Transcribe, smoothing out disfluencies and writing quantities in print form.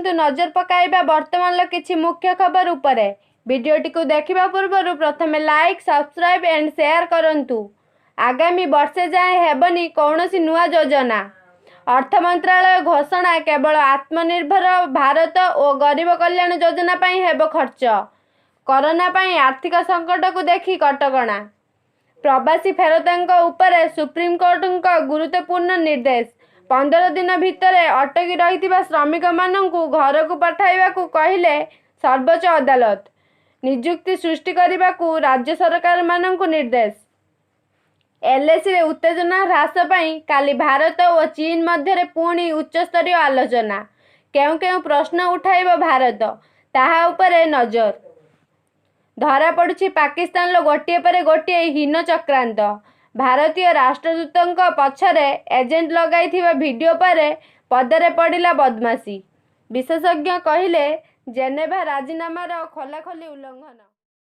नजर पकाइबा वर्तमान किछि मुख्य खबर उपरे। वीडियोटी को देखिबा पूर्व प्रथमे लाइक सब्सक्राइब एंड शेयर करंतु। आगामी वर्षे जाए हेबनी कौनसी नुआ योजना। अर्थ मंत्रालय घोषणा केवल आत्मनिर्भर भारत और गरीब कल्याण योजना पाई हेब खर्च। कोरोना पाई आर्थिक संकट को देखी कटकणा। प्रवासी फेरतांक उपरे सुप्रीमकोर्ट गुरुत्वपूर्ण निर्देश। 15 दिन भितर अटकी रही श्रमिक मानू घर को पठाइबा कहले सर्वोच्च अदालत। नियुक्ति सृष्टि करने को राज्य सरकार मानू निर्देश। एलएसी उत्तेजना ह्रास पाई काली भारत और चीन मध्य पुणी उच्चस्तरीय आलोचना। केउ केउ प्रश्न उठाइब भारत ताहा उपरे नजर। धरा पड़ुछि पाकिस्तान गोटे पर गोटे हीन चक्रांत। भारतीय राष्ट्रदूत पछरे एजेंट लगाइथिबा वीडियो पर पदरे पड़िला बदमाशी। विशेषज्ञ कहिले जेनेभा राजीनामार खोलाखोली उल्लंघन।